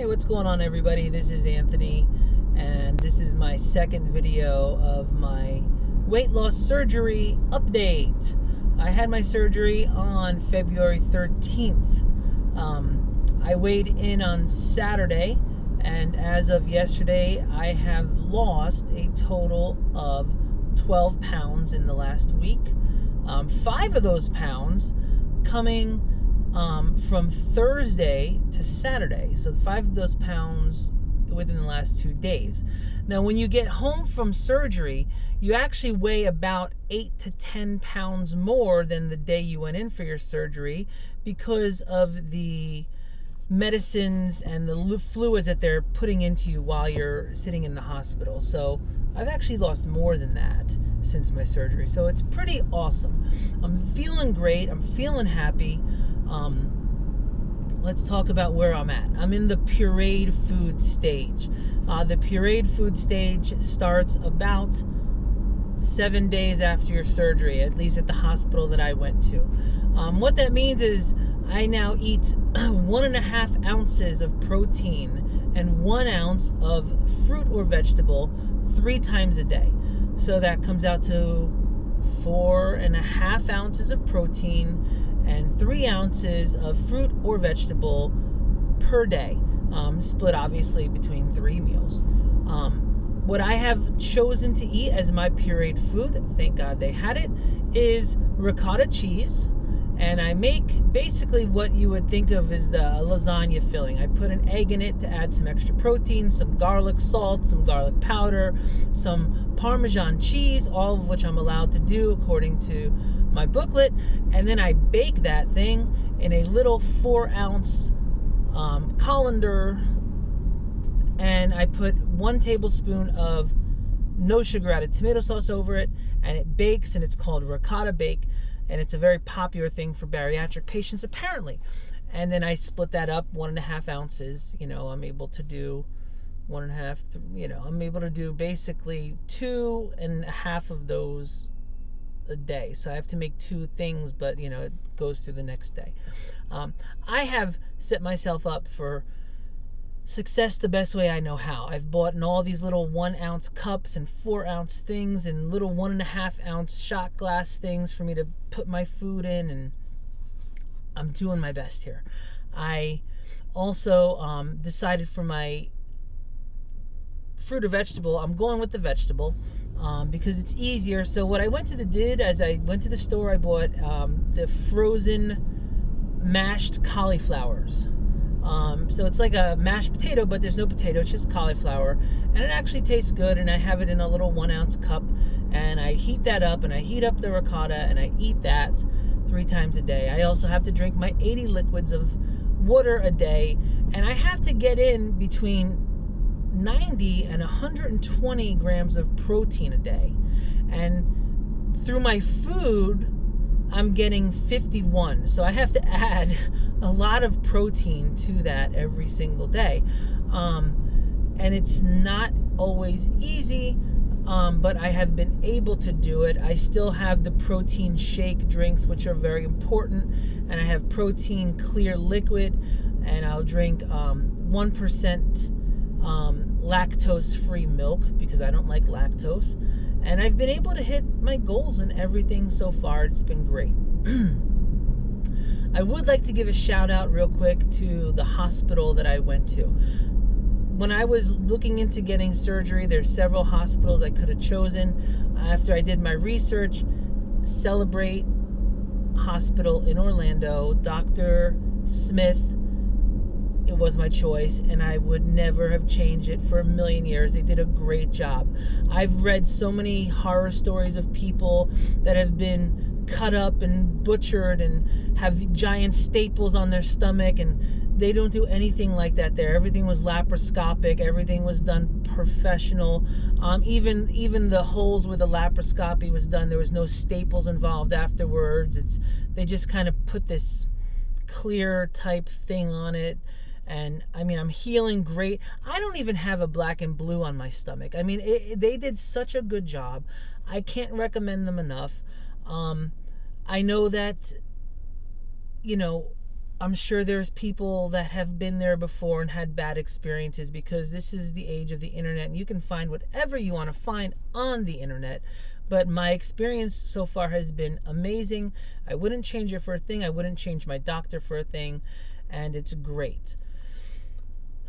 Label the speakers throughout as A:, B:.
A: Hey, what's going on, everybody? This is Anthony, and this is my second video of my weight loss surgery update. I had my surgery on February 13th. I weighed in on Saturday, and as of yesterday, I have lost a total of 12 pounds in the last week. 5 of those pounds coming from Thursday to Saturday. So 5 of those pounds within the last 2 days. Now, when you get home from surgery, you actually weigh about 8 to 10 pounds more than the day you went in for your surgery because of the medicines and the fluids that they're putting into you while you're sitting in the hospital. So I've actually lost more than that since my surgery. So it's pretty awesome. I'm feeling great. I'm feeling happy. Let's talk about where I'm at. I'm in the pureed food stage. The pureed food stage starts about 7 days after your surgery, at least at the hospital that I went to. What that means is I now eat 1.5 ounces of protein and 1 ounce of fruit or vegetable 3 times a day. So that comes out to 4.5 ounces of protein and 3 ounces of fruit or vegetable per day, split obviously between 3 meals. What I have chosen to eat as my pureed food, thank God they had it, is ricotta cheese. And I make basically what you would think of as the lasagna filling. I put an egg in it to add some extra protein, some garlic salt, some garlic powder, some Parmesan cheese, all of which I'm allowed to do according to my booklet. And then I bake that thing in a little 4-ounce colander. And I put 1 tablespoon of no sugar added tomato sauce over it. And it bakes, and it's called ricotta bake. And it's a very popular thing for bariatric patients, apparently. And then I split that up 1.5 ounces. I'm able to do 1.5. I'm able to do basically 2.5 of those a day. So I have to make 2 things, but it goes through the next day. I have set myself up for success the best way I know how. I've bought in all these little 1-ounce cups and 4-ounce things and little 1.5-ounce shot glass things for me to put my food in, and I'm doing my best here. I also decided for my fruit or vegetable, I'm going with the vegetable because it's easier. So what I went to the store, I bought the frozen mashed cauliflowers. So it's like a mashed potato, but there's no potato, it's just cauliflower. And it actually tastes good, and I have it in a little 1-ounce cup. And I heat that up, and I heat up the ricotta, and I eat that 3 times a day. I also have to drink my 80 liquids of water a day. And I have to get in between 90 and 120 grams of protein a day. And through my food, I'm getting 51. So I have to add a lot of protein to that every single day. And it's not always easy, but I have been able to do it. I still have the protein shake drinks, which are very important. And I have protein clear liquid, and I'll drink 1% lactose-free milk because I don't like lactose. And I've been able to hit my goals and everything so far. It's been great. I would like to give a shout out real quick to the hospital that I went to. When I was looking into getting surgery, there's several hospitals I could have chosen. After I did my research, Celebrate Hospital in Orlando, Dr. Smith, it was my choice, and I would never have changed it for a million years. They did a great job. I've read so many horror stories of people that have been cut up and butchered and have giant staples on their stomach, and they don't do anything like that there. Everything was laparoscopic. Everything was done professional. Even the holes where the laparoscopy was done, there was no staples involved afterwards. They just kind of put this clear type thing on it. And I'm healing great. I don't even have a black and blue on my stomach. They did such a good job. I can't recommend them enough. I know that, I'm sure there's people that have been there before and had bad experiences, because this is the age of the internet and you can find whatever you want to find on the internet. But my experience so far has been amazing. I wouldn't change it for a thing. I wouldn't change my doctor for a thing. And it's great.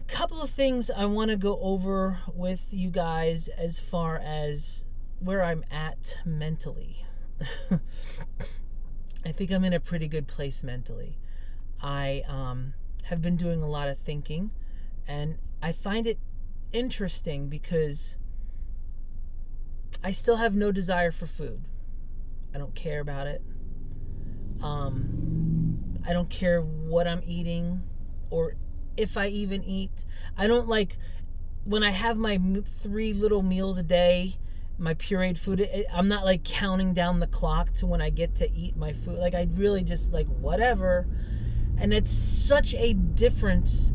A: A couple of things I want to go over with you guys as far as where I'm at mentally. I think I'm in a pretty good place mentally. I have been doing a lot of thinking, and I find it interesting because I still have no desire for food. I don't care about it. I don't care what I'm eating or if I even eat. I don't like when I have my 3 little meals a day, my pureed food. I'm not like counting down the clock to when I get to eat my food. Like, I really just like whatever. And it's such a difference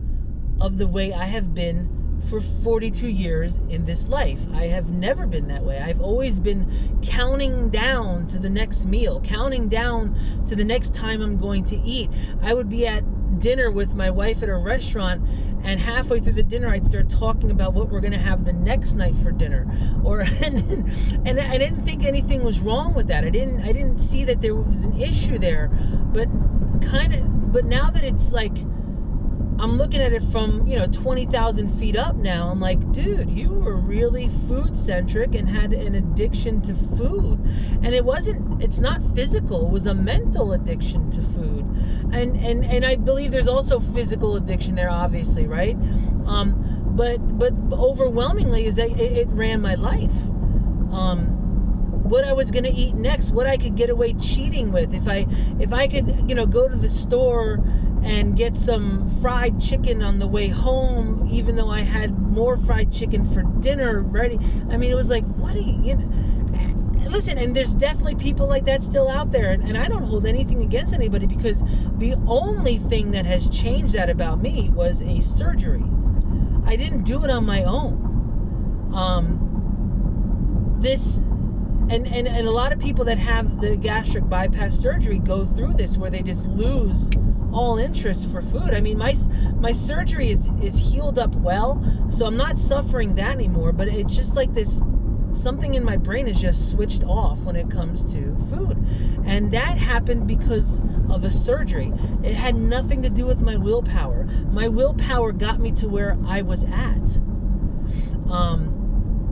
A: of the way I have been for 42 years in this life. I have never been that way. I've always been counting down to the next meal, counting down to the next time I'm going to eat. I would be at dinner with my wife at a restaurant, and halfway through the dinner I'd start talking about what we're going to have the next night for dinner. And I didn't think anything was wrong with that. I didn't see that there was an issue there. But now that it's like, I'm looking at it from, 20,000 feet up now, I'm like, dude, you were really food centric and had an addiction to food. And it's not physical, it was a mental addiction to food. And I believe there's also physical addiction there, obviously, right? But overwhelmingly is that it ran my life. What I was going to eat next, what I could get away cheating with. If I could, go to the store and get some fried chicken on the way home, even though I had more fried chicken for dinner ready. I mean, it was like, what do you listen, and there's definitely people like that still out there, and I don't hold anything against anybody, because the only thing that has changed that about me was a surgery. I didn't do it on my own. And a lot of people that have the gastric bypass surgery go through this, where they just lose all interest for food. I mean, my surgery is healed up well, so I'm not suffering that anymore, but it's just like this, something in my brain is just switched off when it comes to food. And that happened because of a surgery. It had nothing to do with my willpower. My willpower got me to where I was at.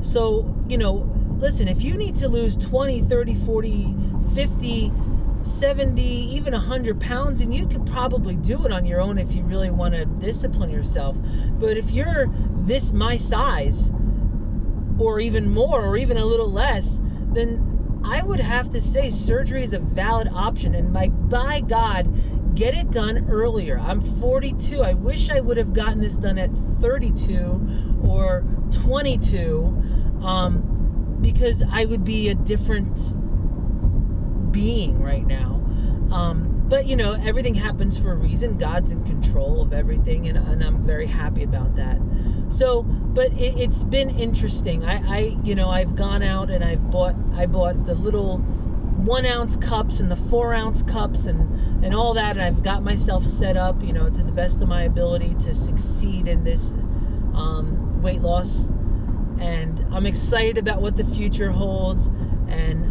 A: So, listen, if you need to lose 20, 30, 40, 50, 70, even 100 pounds, and you could probably do it on your own if you really want to discipline yourself. But if you're my size, or even more, or even a little less, then I would have to say surgery is a valid option. And by God, get it done earlier. I'm 42. I wish I would have gotten this done at 32 or 22, because I would be a different being right now. But everything happens for a reason. God's in control of everything, and I'm very happy about that. So, but it's been interesting. I've gone out and I bought the little 1 ounce cups and the 4 ounce cups and all that, and I've got myself set up, to the best of my ability to succeed in this weight loss. And I'm excited about what the future holds, and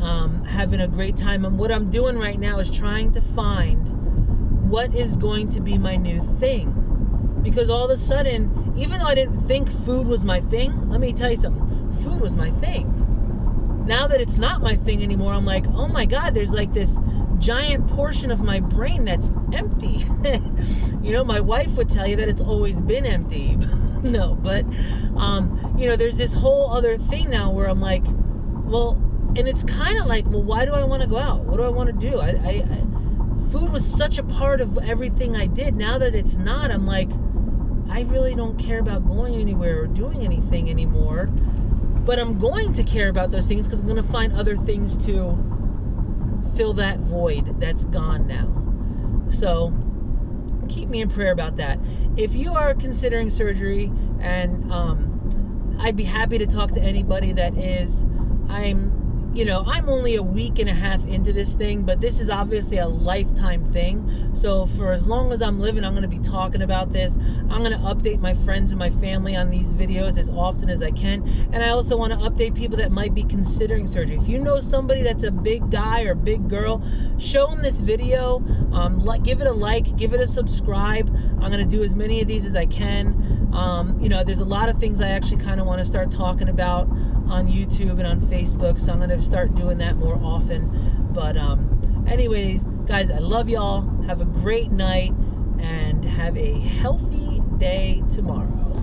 A: having a great time. And what I'm doing right now is trying to find what is going to be my new thing. Because all of a sudden, even though I didn't think food was my thing, let me tell you something, food was my thing. Now that it's not my thing anymore, I'm like, oh my God, there's like this giant portion of my brain that's empty. My wife would tell you that it's always been empty. No, but there's this whole other thing now where I'm like, well, and it's kind of like, well, why do I want to go out? What do I want to do? Food was such a part of everything I did. Now that it's not, I'm like, I really don't care about going anywhere or doing anything anymore. But I'm going to care about those things, because I'm going to find other things to fill that void that's gone now. So keep me in prayer about that. If you are considering surgery, and I'd be happy to talk to anybody that is, I'm I'm only a week and a half into this thing, but this is obviously a lifetime thing. So for as long as I'm living, I'm going to be talking about this. I'm going to update my friends and my family on these videos as often as I can. And I also want to update people that might be considering surgery. If you know somebody that's a big guy or big girl, show them this video. Give it a like, give it a subscribe. I'm going to do as many of these as I can. There's a lot of things I actually kind of want to start talking about on YouTube and on Facebook, so I'm going to start doing that more often. But anyways, guys, I love y'all. Have a great night and have a healthy day tomorrow.